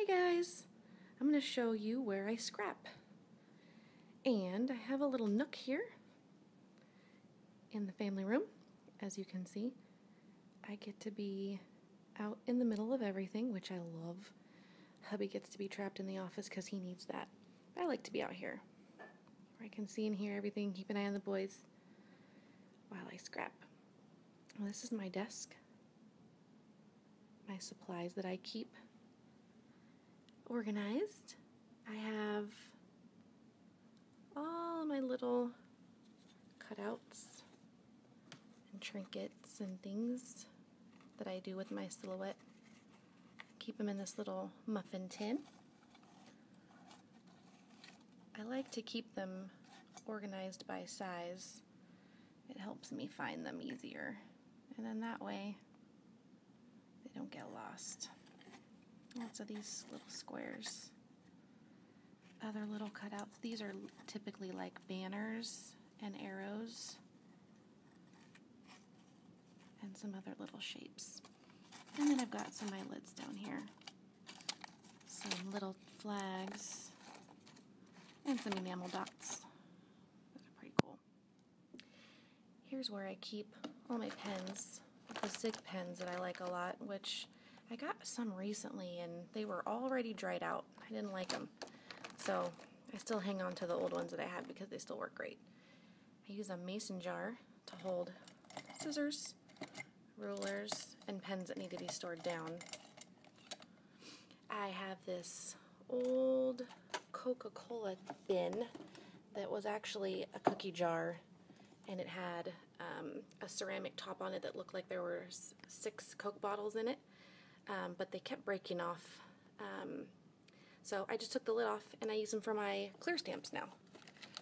Hey guys, I'm going to show you where I scrap. And I have a little nook here in the family room. As you can see, I get to be out in the middle of everything, which I love. Hubby gets to be trapped in the office because he needs that. But I like to be out here, where I can see and hear everything, keep an eye on the boys while I scrap. Well, this is my desk, my supplies that I keep organized. I have all my little cutouts and trinkets and things that I do with my silhouette. Keep them in this little muffin tin. I like to keep them organized by size. It helps me find them easier, and then that way they don't get lost. Lots of these little squares. Other little cutouts. These are typically like banners and arrows and some other little shapes. And then I've got some eyelets down here. Some little flags and some enamel dots. Those are pretty cool. Here's where I keep all my pens. The Zig pens that I like a lot, which I got some recently and they were already dried out. I didn't like them. So I still hang on to the old ones that I have because they still work great. I use a mason jar to hold scissors, rulers, and pens that need to be stored down. I have this old Coca-Cola bin that was actually a cookie jar, and it had a ceramic top on it that looked like there were 6 Coke bottles in it, but they kept breaking off. So I just took the lid off and I use them for my clear stamps now.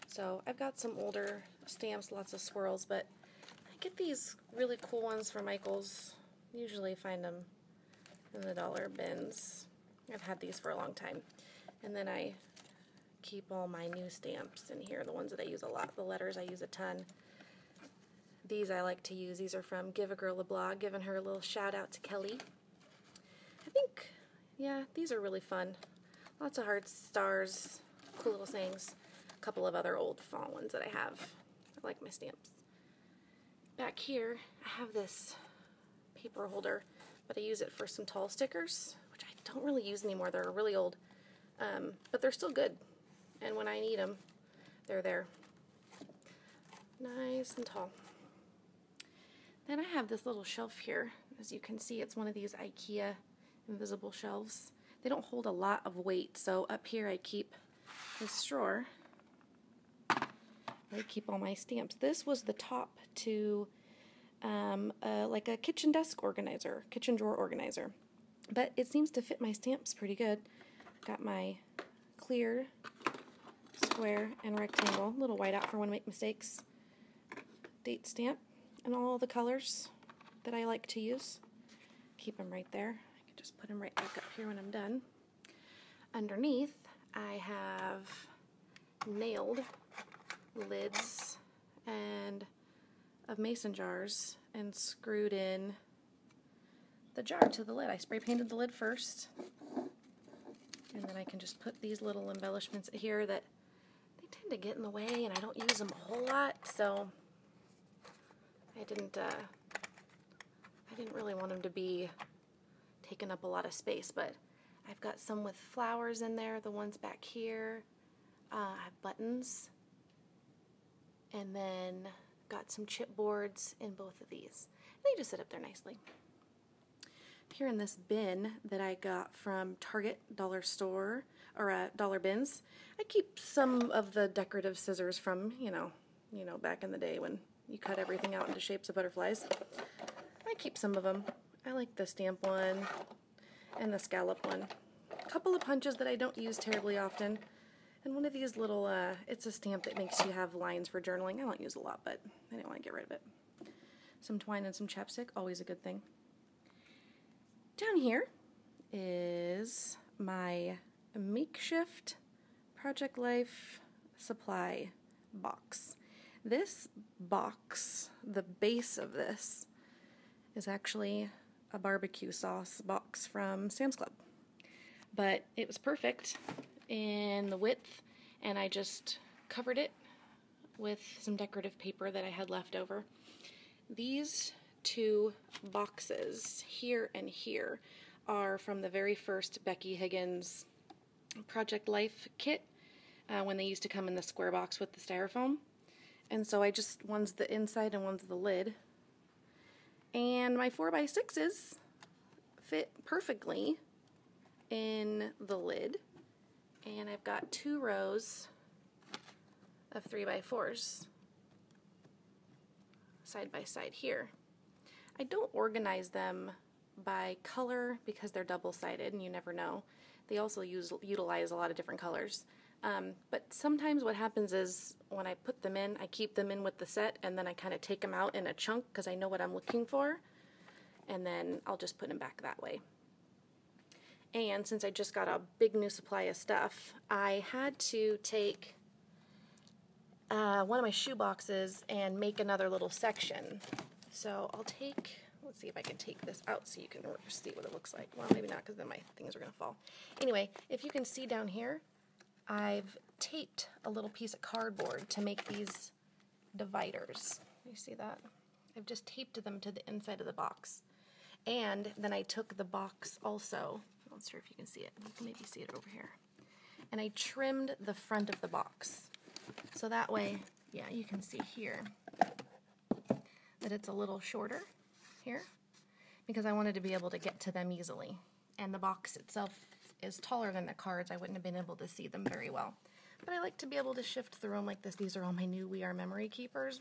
So I've got some older stamps, lots of swirls, but I get these really cool ones from Michael's. Usually find them in the dollar bins. I've had these for a long time. And then I keep all my new stamps in here, the ones that I use a lot. The letters I use a ton. These I like to use. These are from Give a Girl a Blog, giving her a little shout out to Kelly. I think, yeah, these are really fun. Lots of hearts, stars, cool little sayings. A couple of other old font ones that I have. I like my stamps. Back here, I have this paper holder, but I use it for some tall stickers, which I don't really use anymore. They're really old, but they're still good. And when I need them, they're there. Nice and tall. Then I have this little shelf here. As you can see, it's one of these IKEA invisible shelves. They don't hold a lot of weight, so up here I keep this drawer where I keep all my stamps. This was the top to like a kitchen desk organizer, kitchen drawer organizer. But it seems to fit my stamps pretty good. Got my clear, square, and rectangle, a little white out for when I make mistakes, date stamp, and all the colors that I like to use. Keep them right there. I can just put them right back up here when I'm done. Underneath, I have nailed lids and of mason jars and screwed in the jar to the lid. I spray painted the lid first, and then I can just put these little embellishments here that they tend to get in the way and I don't use them a whole lot, so I didn't really want them to be taking up a lot of space, but I've got some with flowers in there, the ones back here. I have buttons, and then got some chipboards in both of these. And they just sit up there nicely. Here in this bin that I got from Target, dollar store, or dollar bins, I keep some of the decorative scissors from, you know, back in the day when you cut everything out into shapes of butterflies. I keep some of them. I like the stamp one and the scallop one. A couple of punches that I don't use terribly often. And one of these little, it's a stamp that makes you have lines for journaling. I don't use a lot, but I didn't want to get rid of it. Some twine and some chapstick, always a good thing. Down here is my makeshift Project Life supply box. This box, the base of this, is actually a barbecue sauce box from Sam's Club. but it was perfect in the width, and I just covered it with some decorative paper that I had left over. These two boxes, here and here, are from the very first Becky Higgins Project Life kit, when they used to come in the square box with the styrofoam. And so one's the inside and one's the lid. And my 4x6s fit perfectly in the lid. And I've got 2 rows of 3x4s side by side here. I don't organize them by color because they're double-sided and you never know. They also utilize a lot of different colors. But sometimes what happens is when I put them in, I keep them in with the set, and then I kind of take them out in a chunk because I know what I'm looking for, and then I'll just put them back that way. And since I just got a big new supply of stuff, I had to take one of my shoe boxes and make another little section. So I'll take, let's see if I can take this out so you can see what it looks like. Well, maybe not, because then my things are going to fall. Anyway, if you can see down here, I've taped a little piece of cardboard to make these dividers. You see that? I've just taped them to the inside of the box. And then I took the box also, I'm not sure if you can see it, you can maybe see it over here, and I trimmed the front of the box. So that way, yeah, you can see here that it's a little shorter here, because I wanted to be able to get to them easily. And the box itself is taller than the cards. I wouldn't have been able to see them very well. But I like to be able to shift through them like this. These are all my new We Are Memory Keepers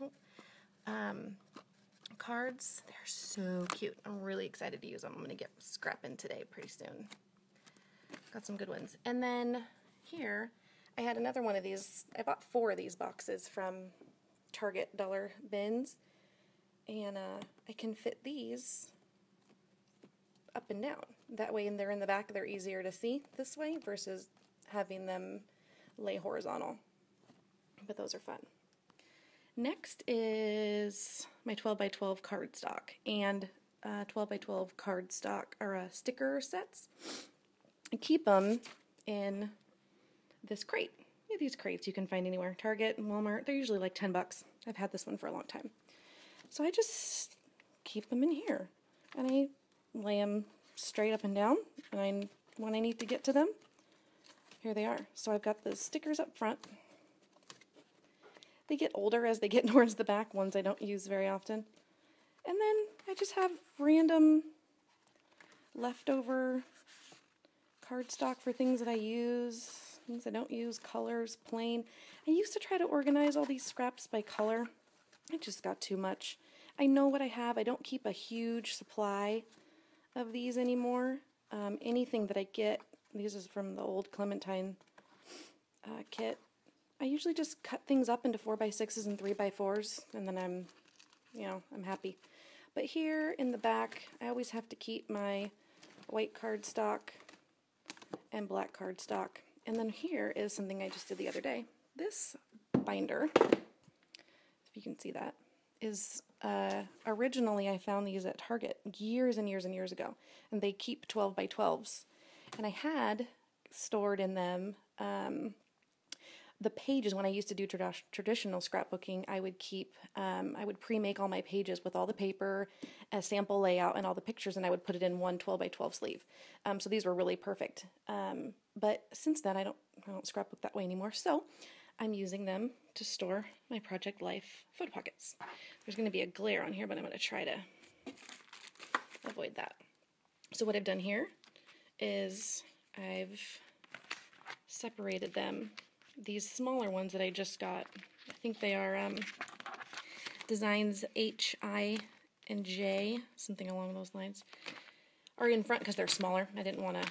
cards. They're so cute. I'm really excited to use them. I'm going to get scrapping today pretty soon. Got some good ones. And then here, I had another one of these. I bought 4 of these boxes from Target dollar bins. And I can fit these up and down. That way, and they're in the back, they're easier to see this way versus having them lay horizontal. But those are fun. Next is my 12x12 cardstock and 12x12 cardstock or sticker sets. I keep them in this crate. Yeah, these crates you can find anywhere. Target and Walmart. They're usually like 10 bucks. I've had this one for a long time. So I just keep them in here, and I lay them straight up and down, and when I need to get to them, here they are. So I've got the stickers up front. They get older as they get towards the back, ones I don't use very often. And then I just have random leftover cardstock for things that I use, things I don't use, colors, plain. I used to try to organize all these scraps by color. I just got too much. I know what I have. I don't keep a huge supply of these anymore. Anything that I get, these is from the old Clementine kit, I usually just cut things up into 4x6s and 3x4s, and then I'm happy. But here in the back, I always have to keep my white cardstock and black cardstock. And then here is something I just did the other day. This binder, if you can see that, is originally I found these at Target years and years and years ago, and they keep 12x12s. And I had stored in them the pages. When I used to do traditional scrapbooking, I would keep, I would pre-make all my pages with all the paper, a sample layout, and all the pictures, and I would put it in one 12x12 sleeve. So these were really perfect. But since then, I don't scrapbook that way anymore. So I'm using them to store my Project Life photo pockets. There's going to be a glare on here, but I'm going to try to avoid that. So what I've done here is I've separated them. These smaller ones that I just got, I think they are designs H, I, and J, something along those lines, are in front because they're smaller. I didn't want to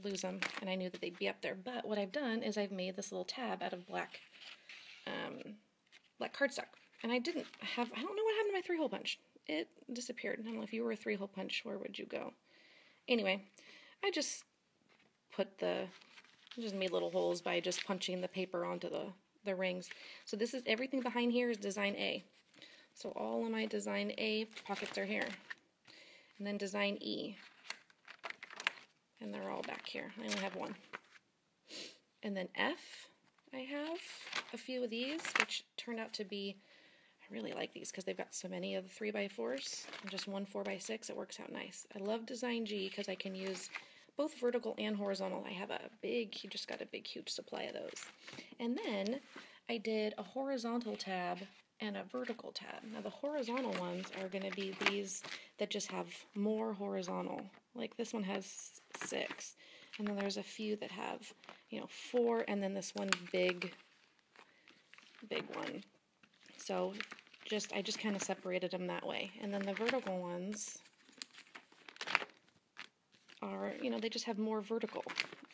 lose them, and I knew that they'd be up there. But what I've done is I've made this little tab out of black cardstock. And I don't know what happened to my 3-hole punch. It disappeared. I don't know if you were a 3-hole punch, where would you go? Anyway, I just made little holes by just punching the paper onto the rings. So this is, everything behind here is design A. So all of my design A pockets are here. And then design E. and they're all back here. I only have one. And then F, I have a few of these, which turned out to be, I really like these because they've got so many of the 3x4s and just one 4x6. It works out nice. I love Design G because I can use both vertical and horizontal. I have a big, just got a big, huge supply of those. And then I did a horizontal tab and a vertical tab. Now the horizontal ones are going to be these that just have more horizontal. Like this one has 6, and then there's a few that have, 4, and then this one big one. So I just kind of separated them that way. And then the vertical ones are, they just have more vertical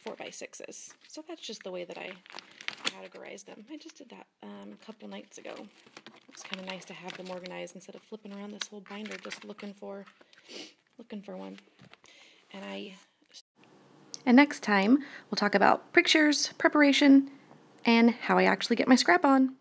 4x6s. So that's just the way that I categorize them. I just did that a couple nights ago. It's kind of nice to have them organized instead of flipping around this whole binder just looking for one. And next time we'll talk about pictures, preparation, and how I actually get my scrap on.